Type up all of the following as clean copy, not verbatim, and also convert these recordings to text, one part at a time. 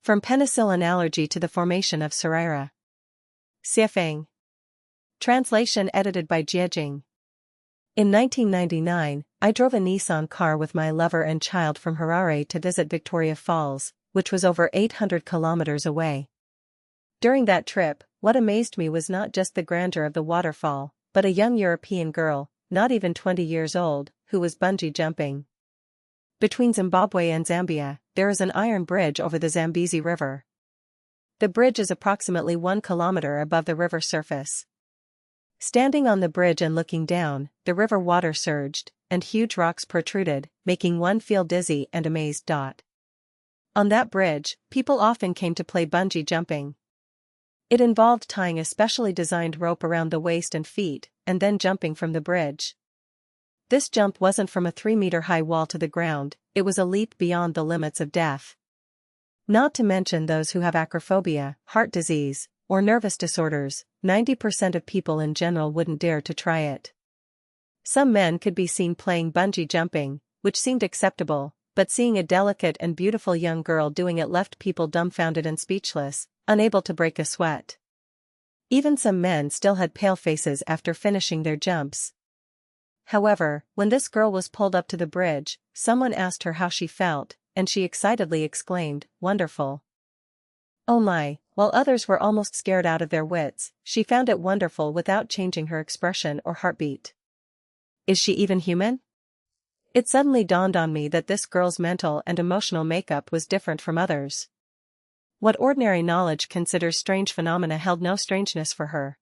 From penicillin allergy to the formation of Sarira. Xiefeng. Translation edited by Jiejing. In 1999, I drove a Nissan car with my lover and child from Harare to visit Victoria Falls, which was over 800 kilometers away. During that trip, what amazed me was not just the grandeur of the waterfall, but a young European girl, not even 20 years old, who was bungee jumping. Between Zimbabwe and Zambia, there is an iron bridge over the Zambezi River. The bridge is approximately 1 kilometer above the river surface. Standing on the bridge and looking down, the river water surged, and huge rocks protruded, making one feel dizzy and amazed. On that bridge, people often came to play bungee jumping. It involved tying a specially designed rope around the waist and feet, and then jumping from the bridge. This jump wasn't from a 3-meter-high wall to the ground, it was a leap beyond the limits of death. Not to mention those who have acrophobia, heart disease, or nervous disorders, 90% of people in general wouldn't dare to try it. Some men could be seen playing bungee jumping, which seemed acceptable, but seeing a delicate and beautiful young girl doing it left people dumbfounded and speechless, unable to break a sweat. Even some men still had pale faces after finishing their jumps. However, when this girl was pulled up to the bridge, someone asked her how she felt, and she excitedly exclaimed, "Wonderful." Oh my, while others were almost scared out of their wits, she found it wonderful without changing her expression or heartbeat. Is she even human? It suddenly dawned on me that this girl's mental and emotional makeup was different from others. What ordinary knowledge considers strange phenomena held no strangeness for her.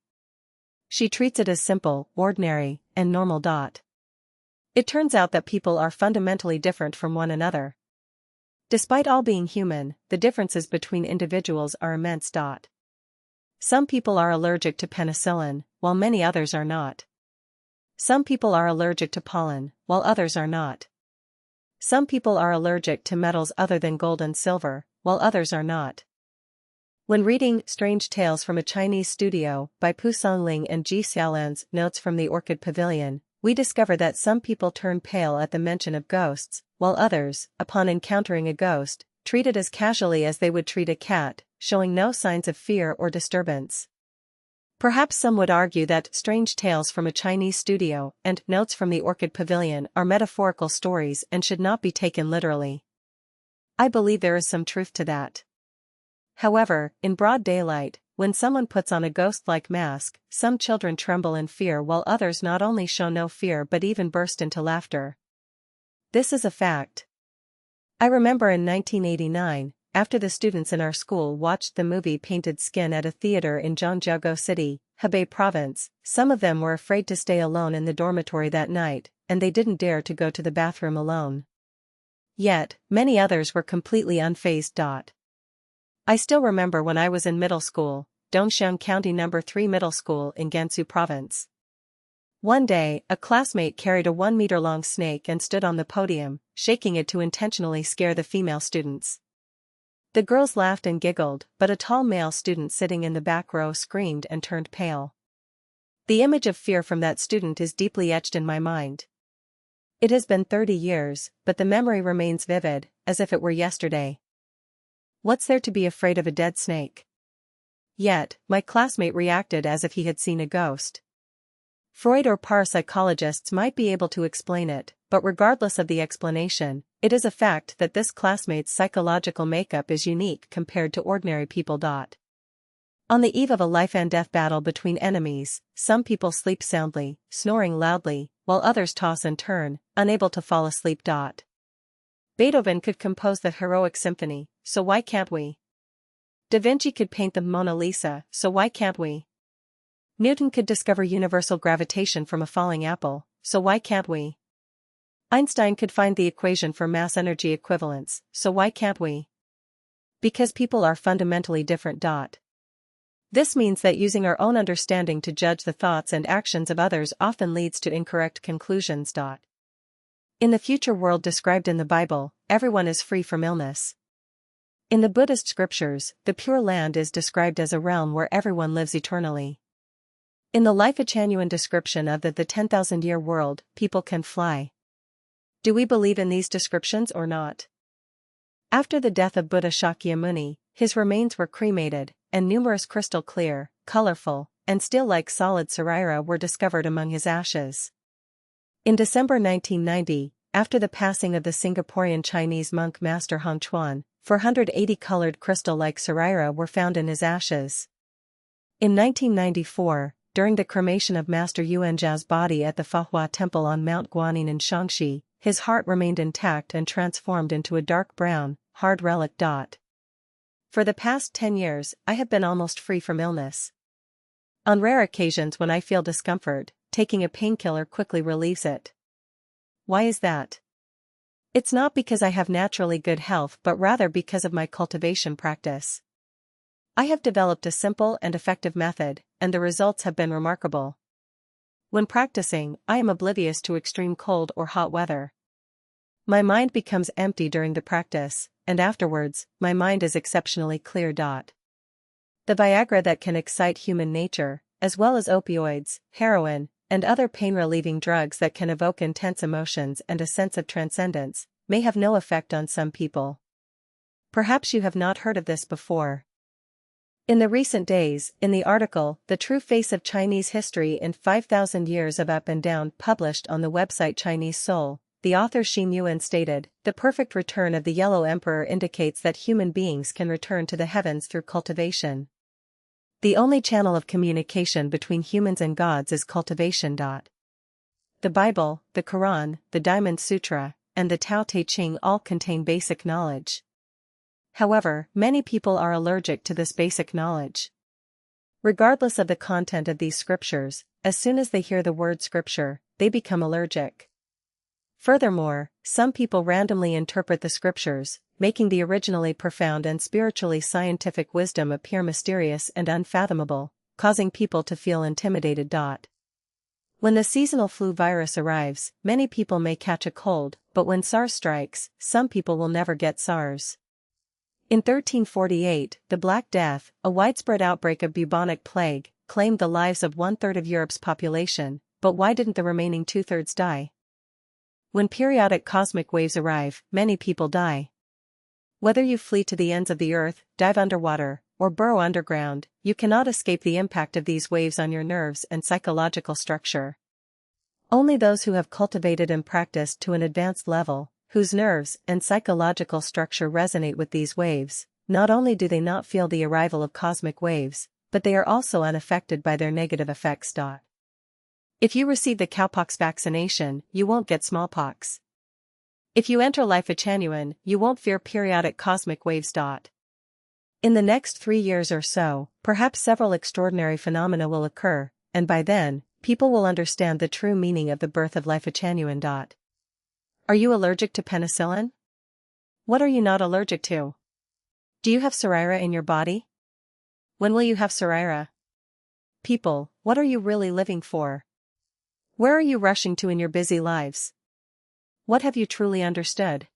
She treats it as simple, ordinary, and normal. It turns out that people are fundamentally different from one another. Despite all being human, the differences between individuals are immense. Some people are allergic to penicillin, while many others are not. Some people are allergic to pollen, while others are not. Some people are allergic to metals other than gold and silver, while others are not. When reading Strange Tales from a Chinese Studio by Pu Songling and Ji Xiaolan's Notes from the Orchid Pavilion, we discover that some people turn pale at the mention of ghosts, while others, upon encountering a ghost, treat it as casually as they would treat a cat, showing no signs of fear or disturbance. Perhaps some would argue that Strange Tales from a Chinese Studio and Notes from the Orchid Pavilion are metaphorical stories and should not be taken literally. I believe there is some truth to that. However, in broad daylight, when someone puts on a ghost-like mask, some children tremble in fear while others not only show no fear but even burst into laughter. This is a fact. I remember in 1989, after the students in our school watched the movie Painted Skin at a theater in Zhangjiago City, Hebei Province, some of them were afraid to stay alone in the dormitory that night, and they didn't dare to go to the bathroom alone. Yet, many others were completely unfazed. I still remember when I was in middle school, Dongxiang County No. 3 Middle School in Gansu Province. One day, a classmate carried a 1-meter-long snake and stood on the podium, shaking it to intentionally scare the female students. The girls laughed and giggled, but a tall male student sitting in the back row screamed and turned pale. The image of fear from that student is deeply etched in my mind. It has been 30 years, but the memory remains vivid, as if it were yesterday. What's there to be afraid of a dead snake? Yet, my classmate reacted as if he had seen a ghost. Freud or parapsychologists might be able to explain it, but regardless of the explanation, it is a fact that this classmate's psychological makeup is unique compared to ordinary people. On the eve of a life-and-death battle between enemies, some people sleep soundly, snoring loudly, while others toss and turn, unable to fall asleep. Beethoven could compose the heroic symphony, so why can't we? Da Vinci could paint the Mona Lisa, so why can't we? Newton could discover universal gravitation from a falling apple, so why can't we? Einstein could find the equation for mass energy equivalence, so why can't we? Because people are fundamentally different. This means that using our own understanding to judge the thoughts and actions of others often leads to incorrect conclusions. In the future world described in the Bible, everyone is free from illness. In the Buddhist scriptures, the Pure Land is described as a realm where everyone lives eternally. In the Lifechanyuan description of the 10,000-year world, people can fly. Do we believe in these descriptions or not? After the death of Buddha Shakyamuni, His remains were cremated, and numerous crystal clear, colorful, and steel-like solid Sarira were discovered among his ashes. In December 1990, after the passing of the Singaporean Chinese monk Master Hongchuan, 480 colored crystal-like Sarira were found in his ashes. In 1994, during the cremation of Master Yuanzhao's body at the Fahua Temple on Mount Guanyin in Shaanxi, his heart remained intact and transformed into a dark brown, hard relic. For the past 10 years, I have been almost free from illness. On rare occasions when I feel discomfort, taking a painkiller quickly relieves it. Why is that? It's not because I have naturally good health but rather because of my cultivation practice. I have developed a simple and effective method, and the results have been remarkable. When practicing, I am oblivious to extreme cold or hot weather. My mind becomes empty during the practice, and afterwards, my mind is exceptionally clear. The Viagra that can excite human nature, as well as opioids, heroin, and other pain-relieving drugs that can evoke intense emotions and a sense of transcendence, may have no effect on some people. Perhaps you have not heard of this before. In the recent days, in the article, The True Face of Chinese History in 5,000 Years of Up and Down published on the website Chinese Soul, the author Xingyuan stated, the perfect return of the Yellow Emperor indicates that human beings can return to the heavens through cultivation. The only channel of communication between humans and gods is cultivation. The Bible, the Quran, the Diamond Sutra, and the Tao Te Ching all contain basic knowledge. However, many people are allergic to this basic knowledge. Regardless of the content of these scriptures, as soon as they hear the word scripture, they become allergic. Furthermore, some people randomly interpret the scriptures, making the originally profound and spiritually scientific wisdom appear mysterious and unfathomable, causing people to feel intimidated. When the seasonal flu virus arrives, many people may catch a cold, but when SARS strikes, some people will never get SARS. In 1348, the Black Death, a widespread outbreak of bubonic plague, claimed the lives of 1/3 of Europe's population, but why didn't the remaining 2/3 die? When periodic cosmic waves arrive, many people die. Whether you flee to the ends of the earth, dive underwater, or burrow underground, you cannot escape the impact of these waves on your nerves and psychological structure. Only those who have cultivated and practiced to an advanced level, whose nerves and psychological structure resonate with these waves, not only do they not feel the arrival of cosmic waves, but they are also unaffected by their negative effects. If you receive the cowpox vaccination, you won't get smallpox. If you enter Lifechanyuan, you won't fear periodic cosmic waves. In the next 3 years or so, perhaps several extraordinary phenomena will occur, and by then, people will understand the true meaning of the birth of Lifechanyuan. Are you allergic to penicillin? What are you not allergic to? Do you have Sarira in your body? When will you have Sarira? People, what are you really living for? Where are you rushing to in your busy lives? What have you truly understood?